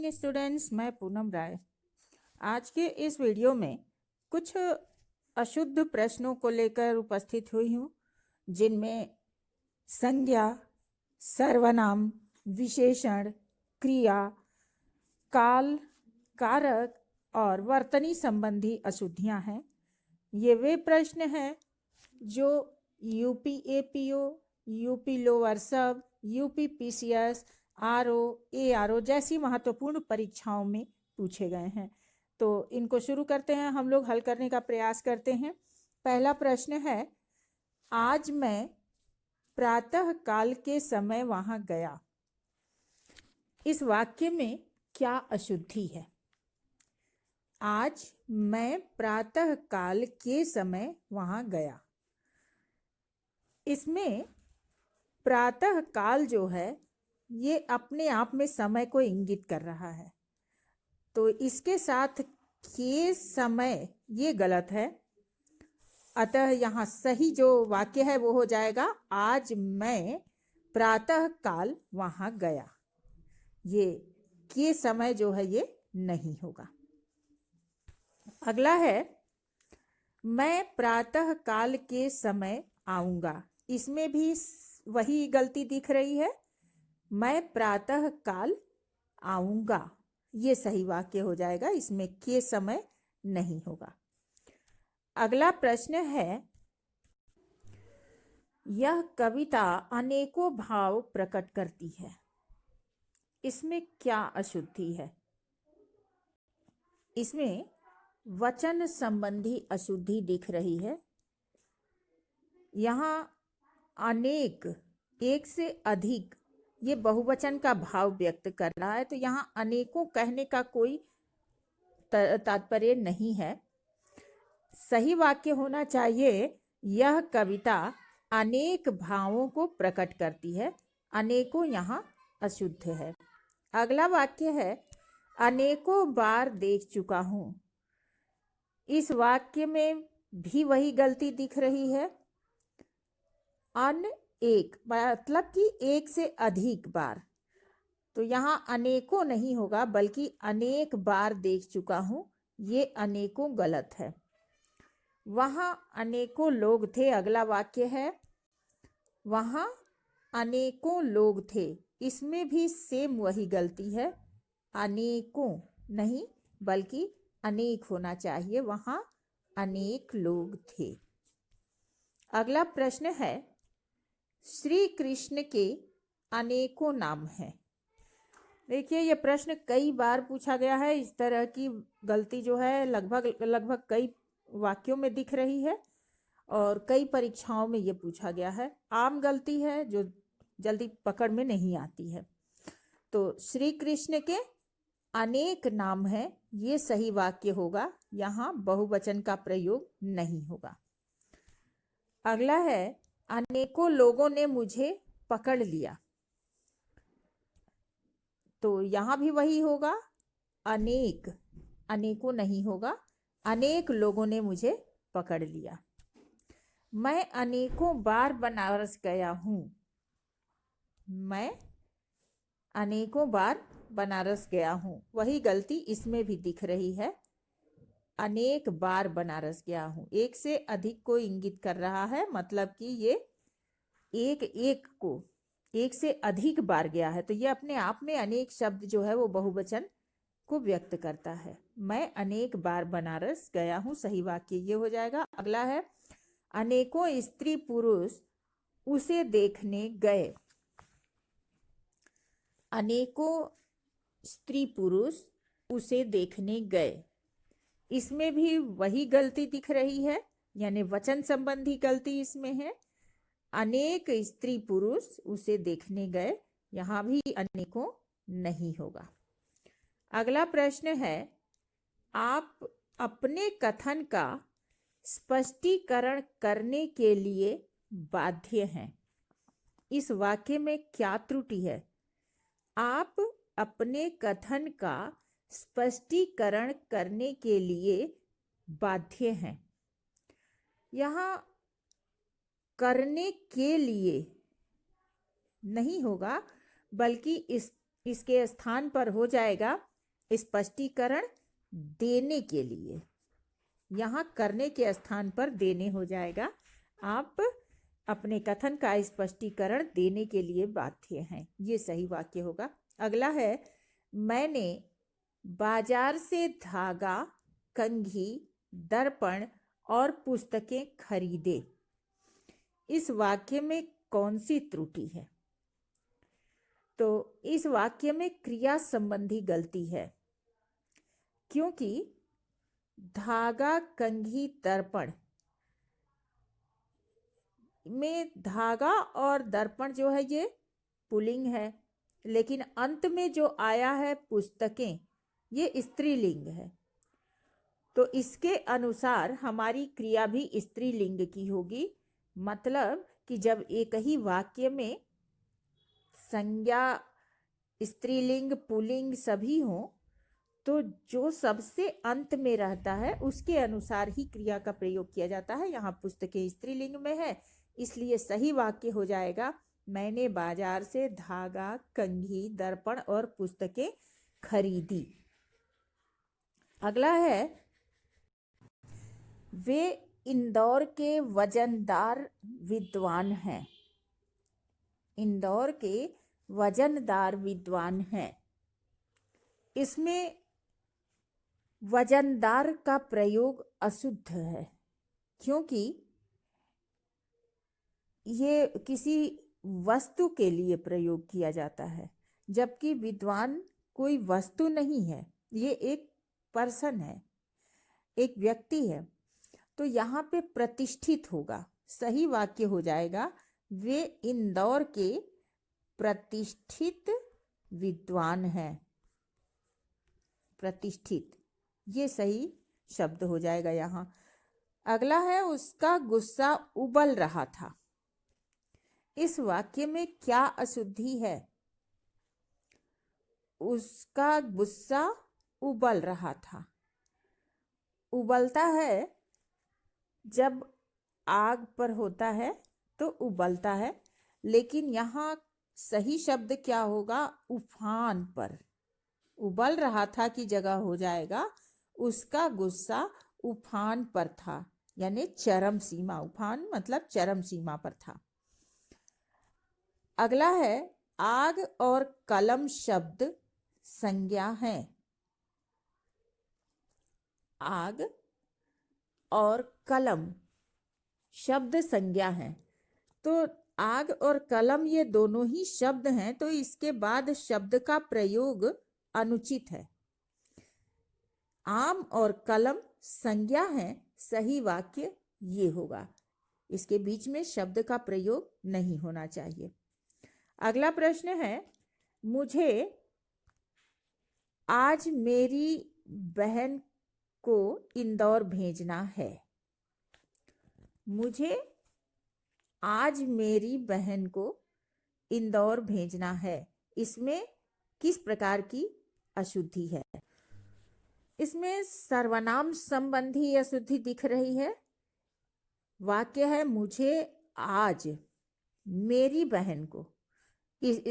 Morning students, मैं पूनम राय। आज के इस वीडियो में कुछ अशुद्ध प्रश्नों को लेकर उपस्थित हुई हूँ, जिनमें संज्ञा, सर्वनाम, विशेषण, क्रिया, काल, कारक और वर्तनी संबंधी अशुद्धियाँ हैं। ये वे प्रश्न हैं जो यूपी एपीओ, यूपी लोअर सब, यूपी पीसीएस, आरओ, एआरओ जैसी महत्वपूर्ण परीक्षाओं में पूछे गए हैं। तो इनको शुरू करते हैं, हम लोग हल करने का प्रयास करते हैं। पहला प्रश्न है, आज मैं प्रातः काल के समय वहां गया। इस वाक्य में क्या अशुद्धि है? आज मैं प्रातः काल के समय वहां गया। इसमें प्रातः काल जो है ये अपने आप में समय को इंगित कर रहा है, तो इसके साथ के समय ये गलत है। अतः यहाँ सही जो वाक्य है वो हो जाएगा, आज मैं प्रातः काल वहां गया। ये के समय जो है ये नहीं होगा। अगला है, मैं प्रातः काल के समय आऊंगा। इसमें भी वही गलती दिख रही है, मैं प्रातः काल आऊंगा, ये सही वाक्य हो जाएगा, इसमें के समय नहीं होगा। अगला प्रश्न है, यह कविता अनेकों भाव प्रकट करती है। इसमें क्या अशुद्धि है? इसमें वचन संबंधी अशुद्धि दिख रही है। यहाँ अनेक, एक से अधिक, ये बहुवचन का भाव व्यक्त कर रहा है, तो यहाँ अनेकों कहने का कोई तात्पर्य नहीं है। सही वाक्य होना चाहिए, यह कविता अनेक भावों को प्रकट करती है। अनेकों यहाँ अशुद्ध है। अगला वाक्य है, अनेकों बार देख चुका हूँ। इस वाक्य में भी वही गलती दिख रही है। एक मतलब कि एक से अधिक बार, तो यहाँ अनेकों नहीं होगा बल्कि अनेक बार देख चुका हूँ, ये अनेकों गलत है। वहाँ अनेकों लोग थे, अगला वाक्य है, वहाँ अनेकों लोग थे। इसमें भी सेम वही गलती है, अनेकों नहीं बल्कि अनेक होना चाहिए, वहाँ अनेक लोग थे। अगला प्रश्न है, श्री कृष्ण के अनेकों नाम हैं। देखिए, यह प्रश्न कई बार पूछा गया है। इस तरह की गलती जो है लगभग कई वाक्यों में दिख रही है और कई परीक्षाओं में ये पूछा गया है। आम गलती है जो जल्दी पकड़ में नहीं आती है। तो श्री कृष्ण के अनेक नाम हैं, ये सही वाक्य होगा, यहाँ बहुवचन का प्रयोग नहीं होगा। अगला है, अनेकों लोगों ने मुझे पकड़ लिया। तो यहाँ भी वही होगा, अनेक, अनेकों नहीं होगा, अनेक लोगों ने मुझे पकड़ लिया। मैं अनेकों बार बनारस गया हूँ। मैं अनेकों बार बनारस गया हूँ, वही गलती इसमें भी दिख रही है, अनेक बार बनारस गया हूँ। एक से अधिक को इंगित कर रहा है, मतलब कि ये एक से अधिक बार गया है, तो ये अपने आप में अनेक शब्द जो है वो बहुवचन को व्यक्त करता है। मैं अनेक बार बनारस गया हूँ, सही वाक्य ये हो जाएगा। अगला है, अनेकों स्त्री पुरुष उसे देखने गए। अनेकों स्त्री पुरुष उसे देखने गए, इसमें भी वही गलती दिख रही है, यानी वचन संबंधी गलती इसमें है। अनेक स्त्री पुरुष उसे देखने गए, यहाँ भी अनेकों नहीं होगा। अगला प्रश्न है, आप अपने कथन का स्पष्टीकरण करने के लिए बाध्य हैं। इस वाक्य में क्या त्रुटि है? आप अपने कथन का स्पष्टीकरण करने के लिए बाध्य हैं। यहाँ करने के लिए नहीं होगा, बल्कि इसके स्थान पर हो जाएगा स्पष्टीकरण देने के लिए, यहाँ करने के स्थान पर देने हो जाएगा। आप अपने कथन का स्पष्टीकरण देने के लिए बाध्य हैं, ये सही वाक्य होगा। अगला है, मैंने बाजार से धागा, कंघी, दर्पण और पुस्तकें खरीदे। इस वाक्य में कौन सी त्रुटि है? तो इस वाक्य में क्रिया संबंधी गलती है, क्योंकि धागा, कंघी, दर्पण में धागा और दर्पण जो है ये पुल्लिंग है, लेकिन अंत में जो आया है पुस्तकें, ये स्त्रीलिंग है। तो इसके अनुसार हमारी क्रिया भी स्त्रीलिंग की होगी। मतलब कि जब एक ही वाक्य में संज्ञा स्त्रीलिंग, पुल्लिंग सभी हों, तो जो सबसे अंत में रहता है उसके अनुसार ही क्रिया का प्रयोग किया जाता है। यहाँ पुस्तकें स्त्रीलिंग में है, इसलिए सही वाक्य हो जाएगा, मैंने बाजार से धागा, कंघी, दर्पण और पुस्तकें खरीदी। अगला है, वे इंदौर के वजनदार विद्वान हैं। इंदौर के वजनदार विद्वान हैं। इसमें वजनदार का प्रयोग अशुद्ध है, क्योंकि ये किसी वस्तु के लिए प्रयोग किया जाता है, जबकि विद्वान कोई वस्तु नहीं है, ये एक पर्सन है, एक व्यक्ति है। तो यहाँ पे प्रतिष्ठित होगा, सही वाक्य हो जाएगा, वे इंदौर के प्रतिष्ठित विद्वान हैं। प्रतिष्ठित, ये सही शब्द हो जाएगा यहाँ। अगला है, उसका गुस्सा उबल रहा था। इस वाक्य में क्या अशुद्धि है? उसका गुस्सा उबल रहा था। उबलता है, जब आग पर होता है तो उबलता है, लेकिन यहाँ सही शब्द क्या होगा? उफान पर। उबल रहा था की जगह हो जाएगा, उसका गुस्सा उफान पर था, यानी चरम सीमा। उफान मतलब चरम सीमा पर था। अगला है, आग और कलम शब्द संज्ञा हैं। आग और कलम शब्द संज्ञा हैं। तो आग और कलम ये दोनों ही शब्द हैं, तो इसके बाद शब्द का प्रयोग अनुचित है। आम और कलम संज्ञा है, सही वाक्य ये होगा। इसके बीच में शब्द का प्रयोग नहीं होना चाहिए। अगला प्रश्न है, मुझे आज मेरी बहन को इंदौर भेजना है। मुझे आज मेरी बहन को इंदौर भेजना है, इसमें किस प्रकार की अशुद्धि है? इसमें सर्वनाम संबंधी अशुद्धि दिख रही है। वाक्य है, मुझे आज मेरी बहन को,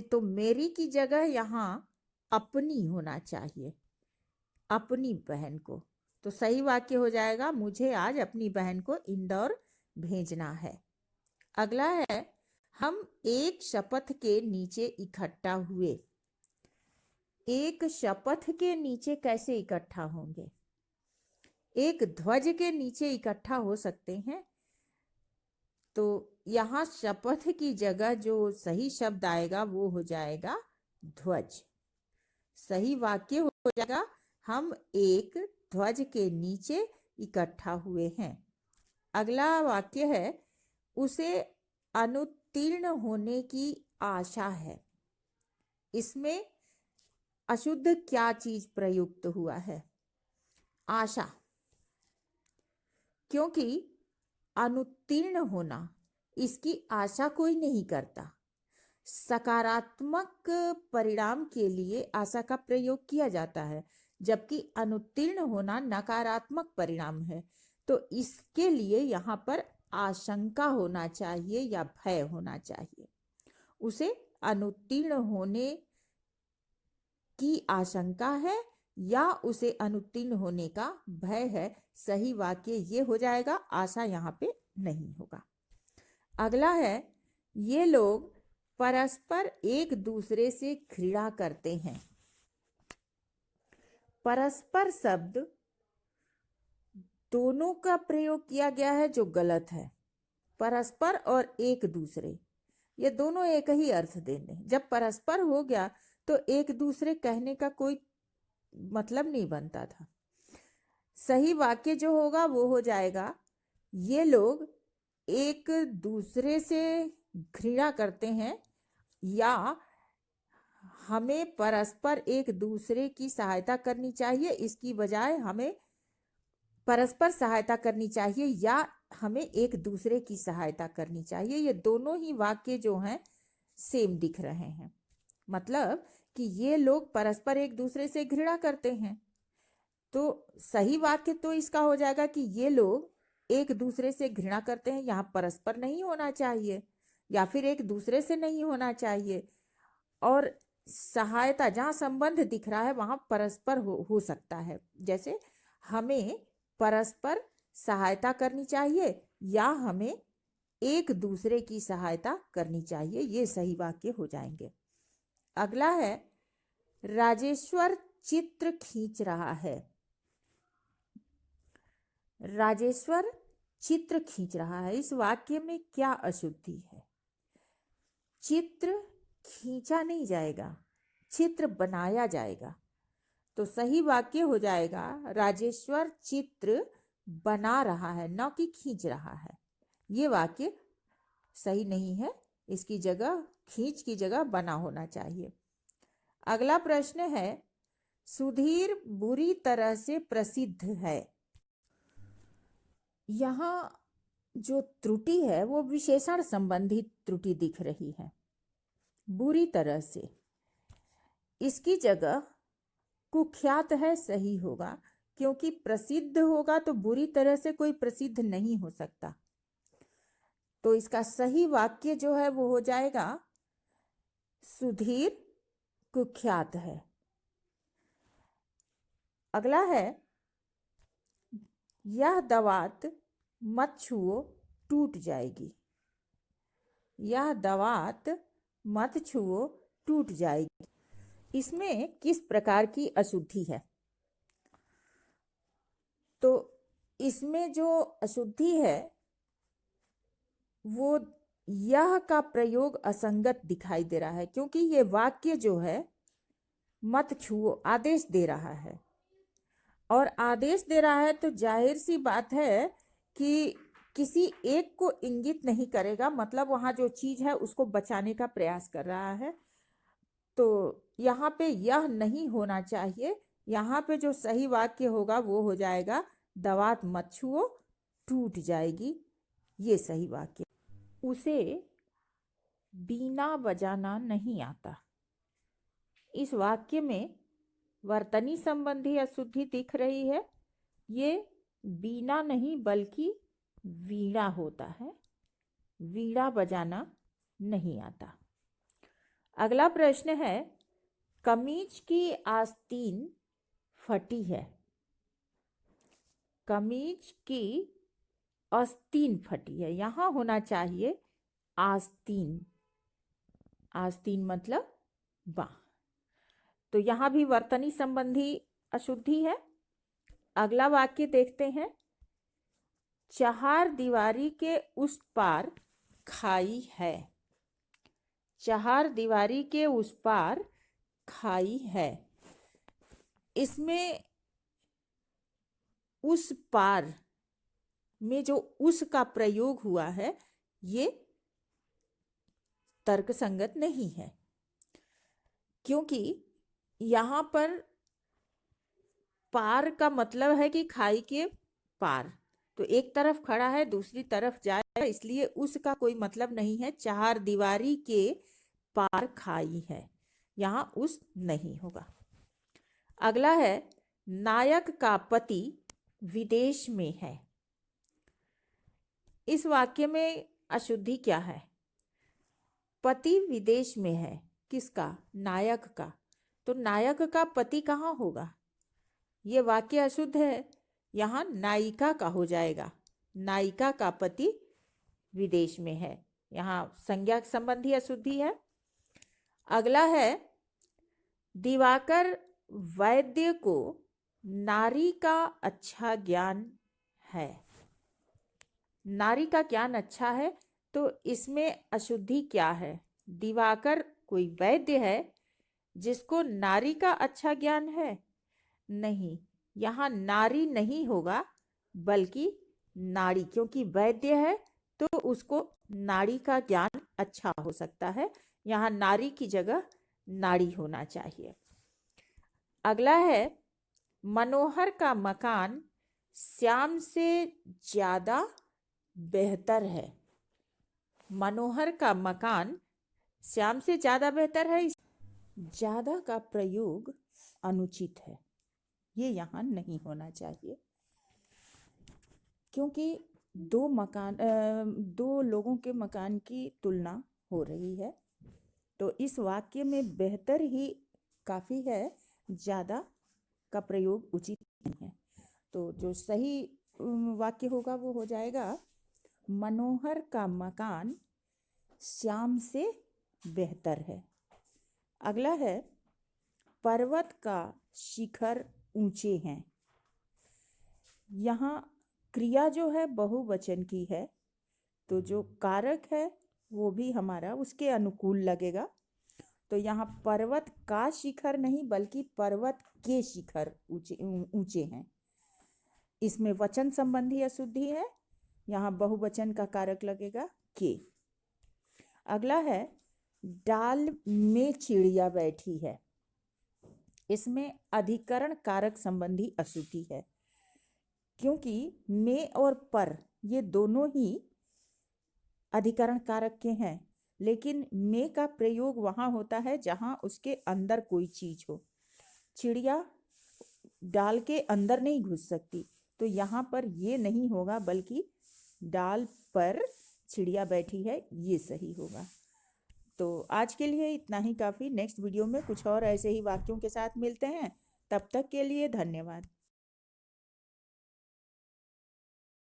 तो मेरी की जगह यहाँ अपनी होना चाहिए, अपनी बहन को। तो सही वाक्य हो जाएगा, मुझे आज अपनी बहन को इंदौर भेजना है। अगला है, हम एक शपथ के नीचे इकट्ठा हुए। एक शपथ के नीचे कैसे इकट्ठा होंगे? एक ध्वज के नीचे इकट्ठा हो सकते हैं। तो यहाँ शपथ की जगह जो सही शब्द आएगा वो हो जाएगा ध्वज। सही वाक्य हो जाएगा, हम एक ध्वज के नीचे इकट्ठा हुए हैं। अगला वाक्य है, उसे अनुत्तीर्ण होने की आशा है। इसमें अशुद्ध क्या चीज प्रयुक्त हुआ है? आशा, क्योंकि अनुत्तीर्ण होना इसकी आशा कोई नहीं करता। सकारात्मक परिणाम के लिए आशा का प्रयोग किया जाता है, जबकि अनुत्तीर्ण होना नकारात्मक परिणाम है। तो इसके लिए यहाँ पर आशंका होना चाहिए या भय होना चाहिए। उसे अनुत्तीर्ण होने की आशंका है या उसे अनुत्तीर्ण होने का भय है। सही वाक्य ये हो जाएगा, आशा यहाँ पे नहीं होगा। अगला है, ये लोग परस्पर एक दूसरे से घृणा करते हैं। परस्पर शब्द दोनों का प्रयोग किया गया है जो गलत है। परस्पर और एक दूसरे, ये दोनों एक ही अर्थ देंगे। जब परस्पर हो गया तो एक दूसरे कहने का कोई मतलब नहीं बनता था। सही वाक्य जो होगा वो हो जाएगा, ये लोग एक दूसरे से घृणा करते हैं या हमें परस्पर एक दूसरे की सहायता करनी चाहिए, इसकी बजाय हमें परस्पर सहायता करनी चाहिए या हमें एक दूसरे की सहायता करनी चाहिए। ये दोनों ही वाक्य जो हैं सेम दिख रहे हैं। मतलब कि ये लोग परस्पर एक दूसरे से घृणा करते हैं, तो सही वाक्य तो इसका हो जाएगा कि ये लोग एक दूसरे से घृणा करते हैं। यहाँ परस्पर नहीं होना चाहिए या फिर एक दूसरे से नहीं होना चाहिए। और सहायता, जहाँ संबंध दिख रहा है वहाँ परस्पर हो सकता है। जैसे हमें परस्पर सहायता करनी चाहिए या हमें एक दूसरे की सहायता करनी चाहिए, ये सही वाक्य हो जाएंगे। अगला है, राजेश्वर चित्र खींच रहा है। राजेश्वर चित्र खींच रहा है, इस वाक्य में क्या अशुद्धि है? चित्र खींचा नहीं जाएगा, चित्र बनाया जाएगा। तो सही वाक्य हो जाएगा, राजेश्वर चित्र बना रहा है, न कि खींच रहा है। ये वाक्य सही नहीं है, इसकी जगह खींच की जगह बना होना चाहिए। अगला प्रश्न है, सुधीर बुरी तरह से प्रसिद्ध है। यहाँ जो त्रुटि है वो विशेषण संबंधित त्रुटि दिख रही है। बुरी तरह से, इसकी जगह कुख्यात है सही होगा, क्योंकि प्रसिद्ध होगा तो बुरी तरह से कोई प्रसिद्ध नहीं हो सकता। तो इसका सही वाक्य जो है वो हो जाएगा, सुधीर कुख्यात है। अगला है, यह दवात मत छुओ टूट जाएगी। यह दवात मत छुओ टूट जाएगी, इसमें किस प्रकार की अशुद्धि है? तो इसमें जो अशुद्धि है वो यह का प्रयोग असंगत दिखाई दे रहा है, क्योंकि ये वाक्य जो है मत छुओ आदेश दे रहा है, और आदेश दे रहा है तो जाहिर सी बात है कि किसी एक को इंगित नहीं करेगा। मतलब वहाँ जो चीज है उसको बचाने का प्रयास कर रहा है। तो यहाँ पे यह नहीं होना चाहिए। यहाँ पे जो सही वाक्य होगा वो हो जाएगा, दवात मत छुओ टूट जाएगी, ये सही वाक्य। उसे बीना बजाना नहीं आता, इस वाक्य में वर्तनी संबंधी अशुद्धि दिख रही है। ये बीना नहीं बल्कि वीणा होता है, वीणा बजाना नहीं आता। अगला प्रश्न है, कमीज की आस्तीन फटी है। कमीज की आस्तीन फटी है, यहाँ होना चाहिए आस्तीन। आस्तीन मतलब बाह। तो यहाँ भी वर्तनी संबंधी अशुद्धि है। अगला वाक्य देखते हैं, चहार दीवारी के उस पार खाई है। चहार दीवारी के उस पार खाई है, इसमें उस पार में जो उस का प्रयोग हुआ है ये तर्कसंगत नहीं है, क्योंकि यहाँ पर पार का मतलब है कि खाई के पार, तो एक तरफ खड़ा है दूसरी तरफ जाएगा, इसलिए उसका कोई मतलब नहीं है। चार दीवारी के पार खाई है, यहाँ उस नहीं होगा। अगला है, नायक का पति विदेश में है। इस वाक्य में अशुद्धि क्या है? पति विदेश में है, किसका? नायक का। तो नायक का पति कहाँ होगा? ये वाक्य अशुद्ध है, यहाँ नायिका का हो जाएगा। नायिका का पति विदेश में है, यहाँ संज्ञा संबंधी अशुद्धि है। अगला है दिवाकर वैद्य को नारी का अच्छा ज्ञान है। नारी का ज्ञान अच्छा है, तो इसमें अशुद्धि क्या है? दिवाकर कोई वैद्य है जिसको नारी का अच्छा ज्ञान है? नहीं, यहाँ नारी नहीं होगा बल्कि नाड़ी, क्योंकि वैद्य है तो उसको नाड़ी का ज्ञान अच्छा हो सकता है। यहाँ नारी की जगह नाड़ी होना चाहिए। अगला है मनोहर का मकान श्याम से ज्यादा बेहतर है। मनोहर का मकान श्याम से ज्यादा बेहतर है, ज्यादा का प्रयोग अनुचित है, ये यहाँ नहीं होना चाहिए, क्योंकि दो लोगों के मकान की तुलना हो रही है, तो इस वाक्य में बेहतर ही काफ़ी है, ज़्यादा का प्रयोग उचित नहीं है। तो जो सही वाक्य होगा वो हो जाएगा मनोहर का मकान श्याम से बेहतर है। अगला है पर्वत का शिखर ऊंचे हैं। यहाँ क्रिया जो है बहुवचन की है, तो जो कारक है वो भी हमारा उसके अनुकूल लगेगा। तो यहाँ पर्वत का शिखर नहीं बल्कि पर्वत के शिखर ऊंचे हैं। इसमें वचन संबंधी अशुद्धि है, यहाँ बहुवचन का कारक लगेगा के। अगला है डाल में चिड़िया बैठी है। इसमें अधिकरण कारक संबंधी अशुद्धि है, क्योंकि में और पर ये दोनों ही अधिकरण कारक के हैं, लेकिन में का प्रयोग वहाँ होता है जहाँ उसके अंदर कोई चीज हो। चिड़िया डाल के अंदर नहीं घुस सकती, तो यहाँ पर ये नहीं होगा बल्कि डाल पर चिड़िया बैठी है, ये सही होगा। तो आज के लिए इतना ही काफ़ी। नेक्स्ट वीडियो में कुछ और ऐसे ही वाक्यों के साथ मिलते हैं। तब तक के लिए धन्यवाद।